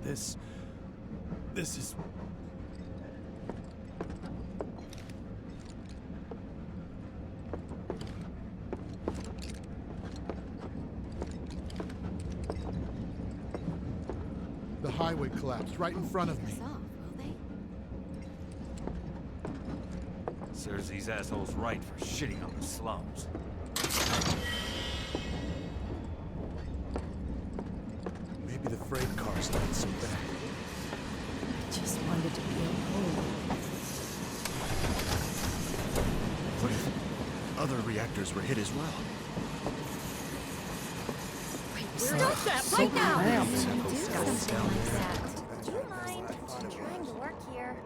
This is... The highway collapsed right in front of me. Serves these assholes right for shitting on the slums. Maybe the freight car's not so bad. Just wanted to be home. What if other reactors were hit as well? Stop that right now! Do something like that. Do you mind? I'm trying to work here.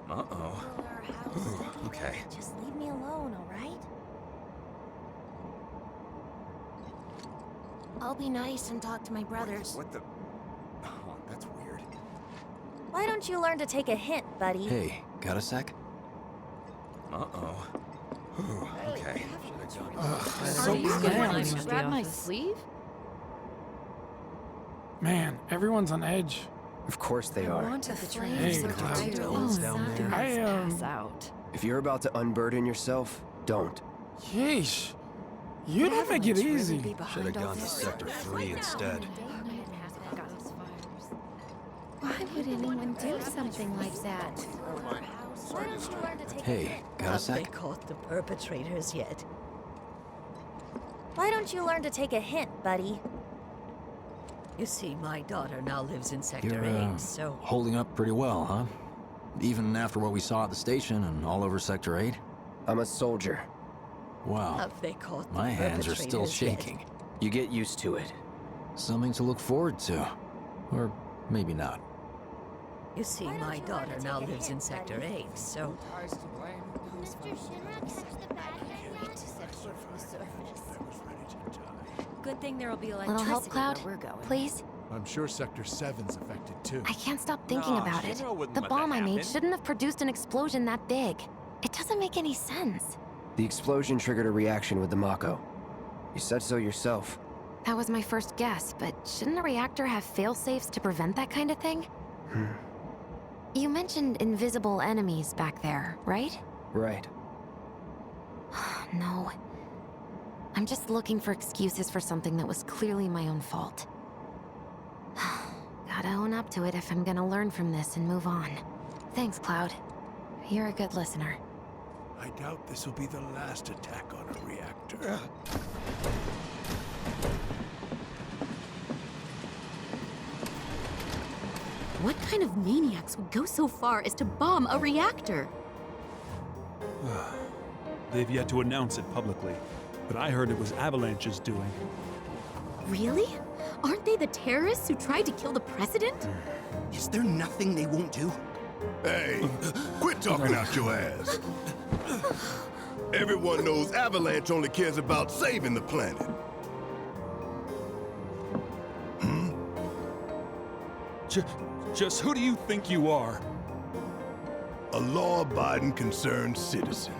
Uh-oh. Ooh, okay. Just leave me alone, all right? I'll be nice and talk to my brothers. What the... Oh, that's weird. Why don't you learn to take a hint, buddy? Hey, got a sec? Uh-oh. Ooh, okay. Are you gonna grab my sleeve? Man, everyone's on edge. Of course they are. Want to flame Hey, so Cloud. tired. down there. Pass out. If you're about to unburden yourself, don't. Yeesh. You don't make it easy. Should have gone to Sector 3 instead. Why would anyone do something like that? Why don't you learn to take Hey, got a Have they sec? caught the perpetrators yet? Why don't you learn to take a hint, buddy? You see, my daughter now lives in Sector You're 8, so... holding up pretty well, huh? Even after what we saw at the station and all over Sector 8? I'm a soldier. Wow, Have they caught the my hands are still perpetrators yet? shaking. You get used to it. Something to look forward to. Or maybe not. You see, Why don't my you learn daughter to now take a lives in hint, Sector buddy? 8, so... Good thing there will be Little help, Cloud? Please? I'm sure Sector 7's affected too. I can't stop thinking No, about it. Shinra wouldn't The let bomb that I made happen. shouldn't have produced an explosion that big. It doesn't make any sense. The explosion triggered a reaction with the Mako. You said so yourself. That was my first guess, but shouldn't a reactor have fail-safes to prevent that kind of thing? You mentioned invisible enemies back there, right? Right. No. I'm just looking for excuses for something that was clearly my own fault. Gotta own up to it if I'm gonna learn from this and move on. Thanks, Cloud. You're a good listener. I doubt this will be the last attack on a reactor. What kind of maniacs would go so far as to bomb a reactor? They've yet to announce it publicly, but I heard it was Avalanche's doing. Really? Aren't they the terrorists who tried to kill the president? Is there nothing they won't do? Hey, quit talking out your ass. Everyone knows Avalanche only cares about saving the planet. Just who do you think you are? A law-abiding, concerned citizen.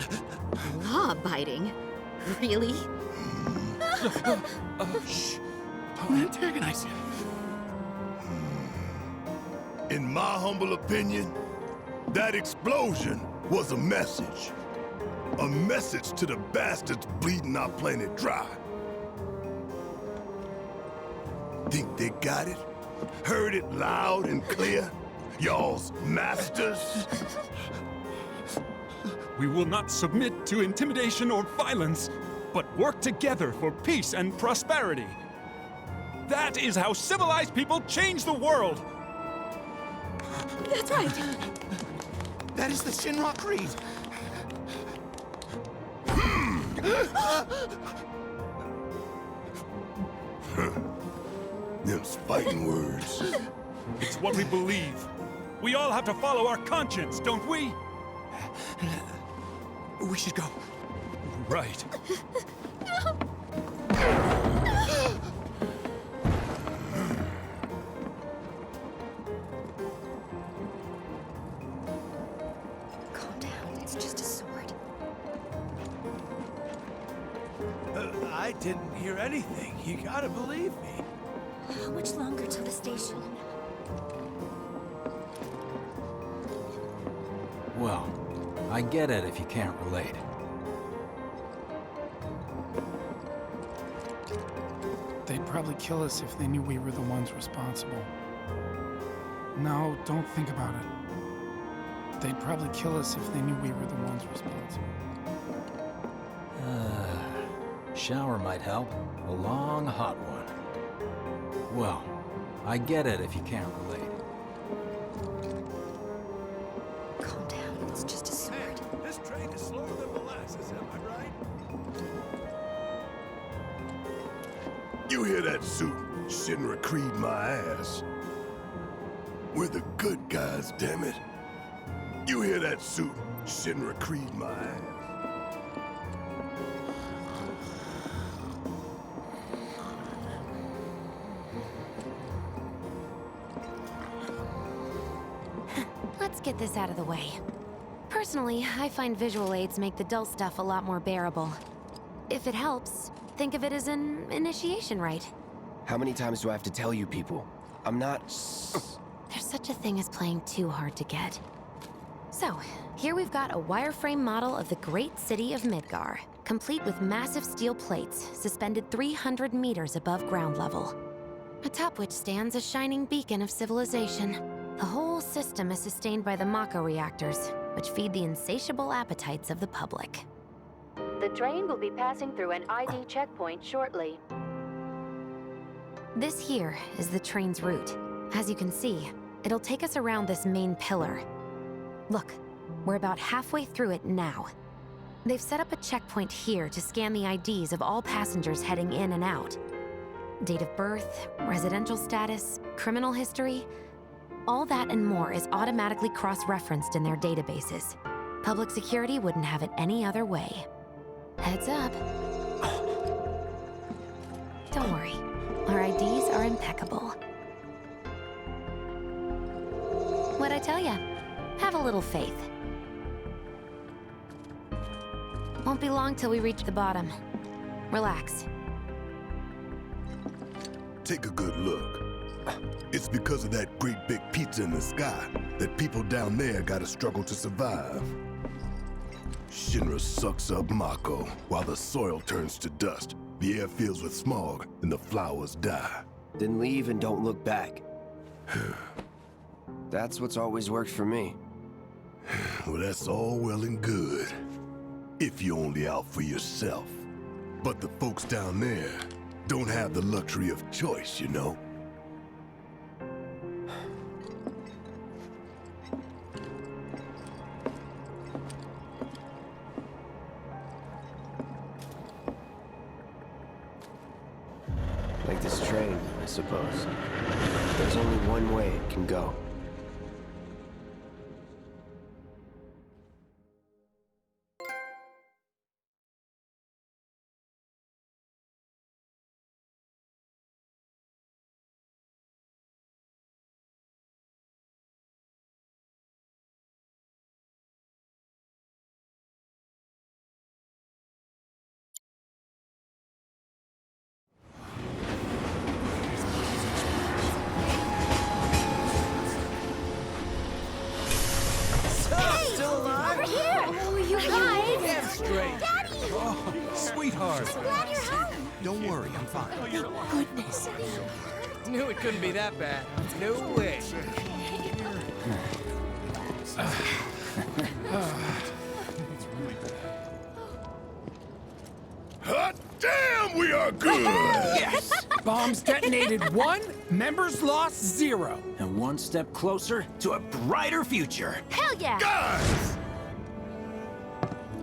Law-abiding? Really? Shh. Don't antagonize him. In my humble opinion, that explosion was a message. A message to the bastards bleeding our planet dry. Think they got it? Heard it loud and clear? Y'all's masters? We will not submit to intimidation or violence, but work together for peace and prosperity. That is how civilized people change the world. That's right. That is the Shinra Creed. Them's fighting words. It's what we believe. We all have to follow our conscience, don't we? We should go. Right. Calm down, it's just a sword. I didn't hear anything. You gotta believe me. How much longer till the station? Well, I get it if you can't relate. They'd probably kill us if they knew we were the ones responsible. No, don't think about it. They'd probably kill us if they knew we were the ones responsible. Shower might help. A long, hot one. Well, I get it if you can't relate. Calm down, it's just a sword. This train is slower than molasses, am I right? You hear that suit? Shinra Creed my ass. We're the good guys, damn it. You hear that suit? Shinra Creed my ass. Let's get this out of the way. Personally, I find visual aids make the dull stuff a lot more bearable. If it helps, think of it as an initiation rite. How many times do I have to tell you people? I'm not... There's such a thing as playing too hard to get. So, here we've got a wireframe model of the great city of Midgar, complete with massive steel plates suspended 300 meters above ground level, atop which stands a shining beacon of civilization. The whole system is sustained by the Mako reactors, which feed the insatiable appetites of the public. The train will be passing through an ID checkpoint shortly. This here is the train's route. As you can see, it'll take us around this main pillar. Look, we're about halfway through it now. They've set up a checkpoint here to scan the IDs of all passengers heading in and out. Date of birth, residential status, criminal history, all that and more is automatically cross-referenced in their databases. Public security wouldn't have it any other way. Heads up. Don't worry, our IDs are impeccable. What'd I tell ya? Have a little faith. Won't be long till we reach the bottom. Relax. Take a good look. It's because of that great big pizza in the sky that people down there gotta struggle to survive. Shinra sucks up Mako while the soil turns to dust, the air fills with smog, and the flowers die. Then leave and don't look back. That's what's always worked for me. Well, that's all well and good. If you're only out for yourself. But the folks down there don't have the luxury of choice, you know? Like this train, I suppose. There's only one way it can go. Sweetheart. So glad you're home. Don't worry, I'm fine. Thank goodness. Knew it couldn't be that bad. No way. Hot damn, we are good! Yes! Bombs detonated 1, members lost 0. And one step closer to a brighter future. Hell yeah! Guys!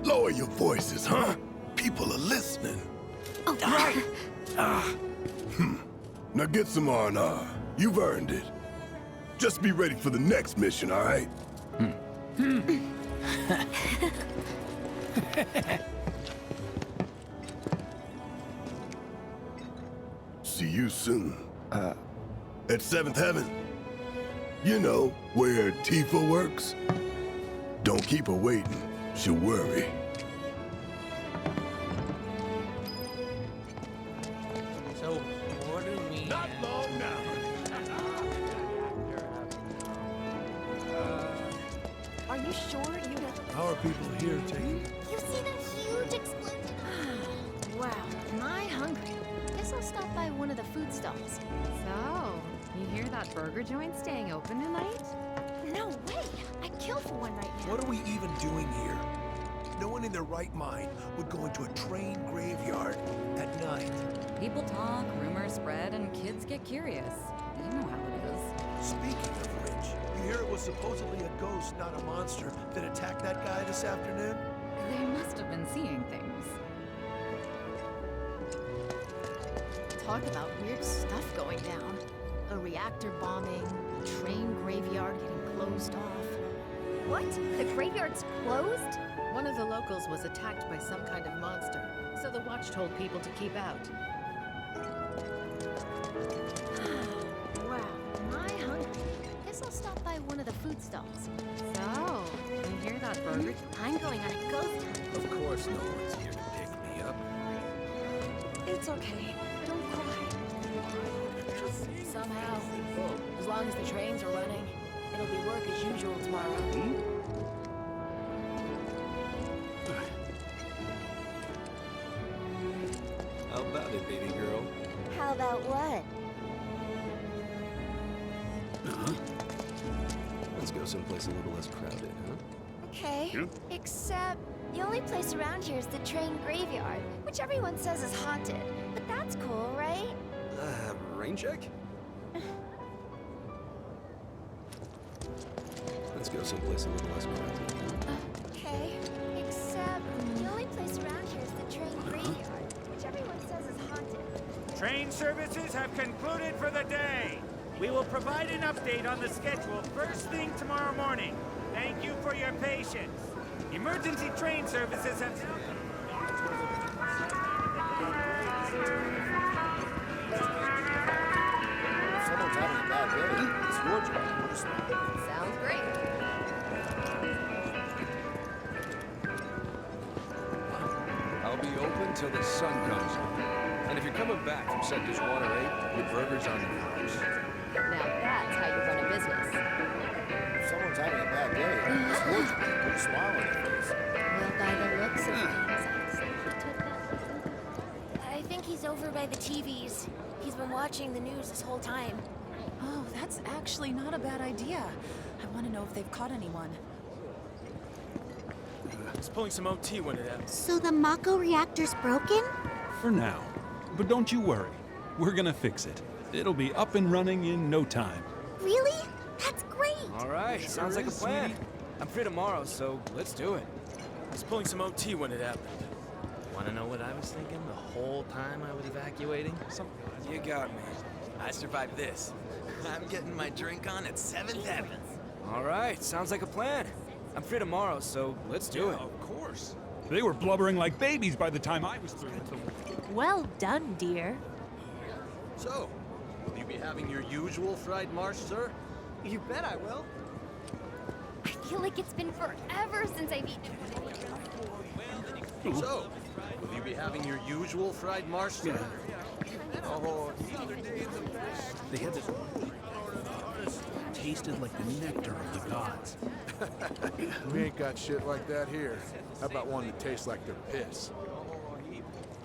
Lower your voices, huh? People are listening. Oh, right. Now get some R&R. You've earned it. Just be ready for the next mission, all right? See you soon. At 7th Heaven. You know, where Tifa works. Don't keep her waiting. She'll worry. So, what do we... Not long now. I you sure you don't... How are people here taking... You see that huge explosion? Wow, am I hungry? Guess I'll stop by one of the food stalls. So, you hear that burger joint staying open tonight? No way! I'd kill for one right now. What are we even doing here? No one in their right mind would go into a train graveyard at night. People talk, rumors spread, and kids get curious. You know how it is. Speaking of which, you hear it was supposedly a ghost, not a monster, that attacked that guy this afternoon? They must have been seeing things. Talk about weird stuff going down. A reactor bombing, a train graveyard getting closed off. What? The graveyard's closed? One of the locals was attacked by some kind of monster, so the watch told people to keep out. Wow, am I hungry? Guess I'll stop by one of the food stalls. So, you hear that burger? I'm going on a ghost hunt. Of course no one's here to pick me up. It's okay. Don't cry. Somehow, as long as the trains are running, it'll be work as usual tomorrow. How about it, baby girl? How about what? Let's go someplace a little less crowded, huh? Okay, except the only place around here is the train graveyard, which everyone says is haunted. But that's cool, right? Rain check? Let's go someplace a little less crowded, huh? Okay, except the only place around here is the train graveyard, which everyone says is haunted. Train services have concluded for the day. We will provide an update on the schedule first thing tomorrow morning. Thank you for your patience. Emergency train services have... If someone's having a bad day, it's your job. Sounds great. I'll be open till the sun comes up. And if you're coming back from sectors 1 or 8, your burger's on the house. Now that's how you run a business. If someone's having a bad day, it's your job. Put a smile on their face. Well, by the looks of things, I think he's over by the TVs. He's been watching the news this whole time. Oh, that's actually not a bad idea. I want to know if they've caught anyone. I was pulling some OT when it happened. So the Mako reactor's broken? For now. But don't you worry. We're gonna fix it. It'll be up and running in no time. Really? That's great! All right, sounds like a plan. I'm free tomorrow, so let's do it. I was pulling some OT when it happened. Want to know what I was thinking the whole time I was evacuating? You got me. I survived this. I'm getting my drink on at 7th Heaven. All right, sounds like a plan. I'm free tomorrow, so let's do it. Of course. They were blubbering like babies by the time I was through. Well done, dear. So, will you be having your usual fried marsh, sir? You bet I will. I feel like it's been forever since I've eaten one of these. So, will you be having your usual fried marsh, sir? Oh, they had this tasted like the nectar of the gods. We ain't got shit like that here. How about one that tastes like their piss?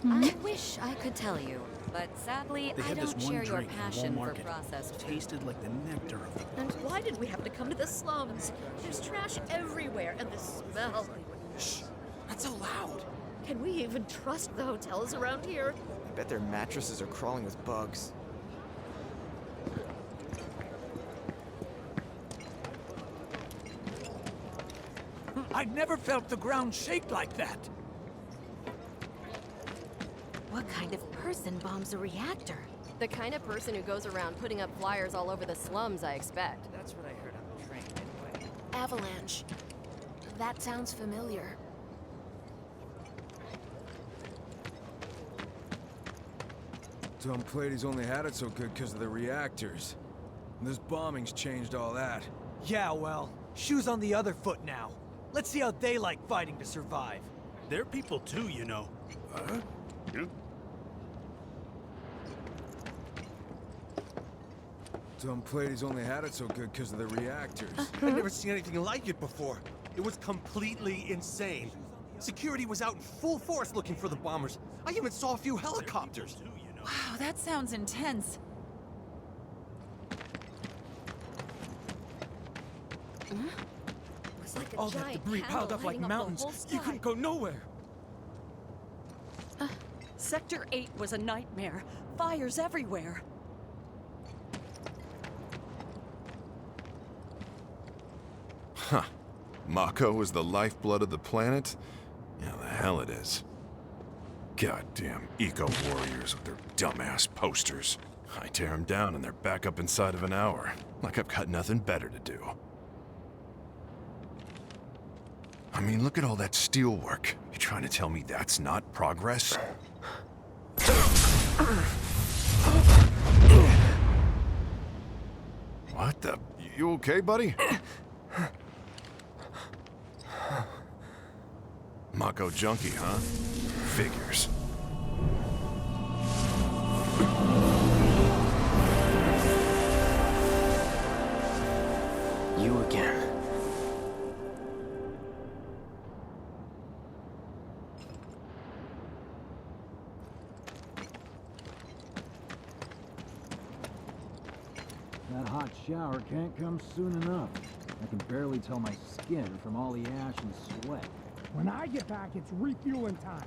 I wish I could tell you, but sadly, They I had this don't one share your drink in passion for Market. processed food. Tasted like the nectar of the And why did we have to come to the slums? There's trash everywhere, and the smell. Shh, not so loud. Can we even trust the hotels around here? I bet their mattresses are crawling with bugs. I'd never felt the ground shake like that. What kind of person bombs a reactor? The kind of person who goes around putting up flyers all over the slums, I expect. That's what I heard on the train anyway. Avalanche. That sounds familiar. Tom Plady's only had it so good because of the reactors. And this bombing's changed all that. Yeah, well, shoes on the other foot now. Let's see how they like fighting to survive. They're people too, you know. Huh? Tom Plady's only had it so good because of the reactors. I've never seen anything like it before. It was completely insane. Security was out in full force looking for the bombers. I even saw a few helicopters. Wow, that sounds intense. Looks like a All that giant debris panel piled up like lighting the mountains. whole You sky. couldn't go nowhere. Sector 8 was a nightmare. Fires everywhere. Huh. Mako is the lifeblood of the planet? Yeah, the hell it is. Goddamn eco-warriors with their dumbass posters. I tear them down and they're back up inside of an hour. Like I've got nothing better to do. I mean, look at all that steel work. You trying to tell me that's not progress? What the? You okay, buddy? Mako junkie, huh? Figures. You again. That hot shower can't come soon enough. I can barely tell my skin from all the ash and sweat. When I get back, it's refueling time.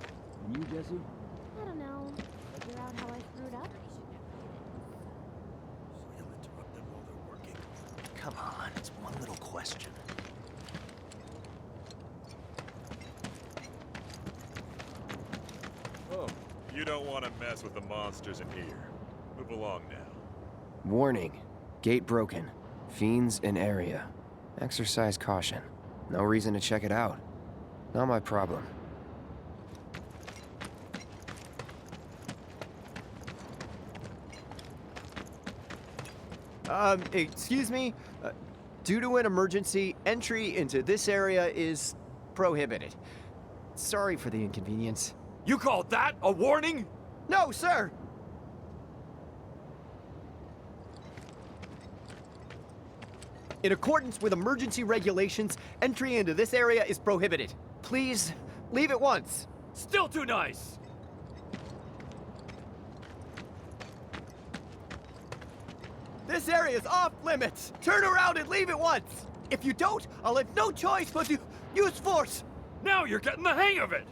And you, Jesse? I don't know. Figure out how I screwed up? Come on, it's one little question. Oh, you don't want to mess with the monsters in here. Move along now. Warning. Gate broken. Fiends in area. Exercise caution. No reason to check it out. Not my problem. Excuse me? Due to an emergency, entry into this area is prohibited. Sorry for the inconvenience. You called that a warning? No, sir! In accordance with emergency regulations, entry into this area is prohibited. Please, leave at once. Still too nice! This area is off limits! Turn around and leave at once! If you don't, I'll have no choice but to use force! Now you're getting the hang of it!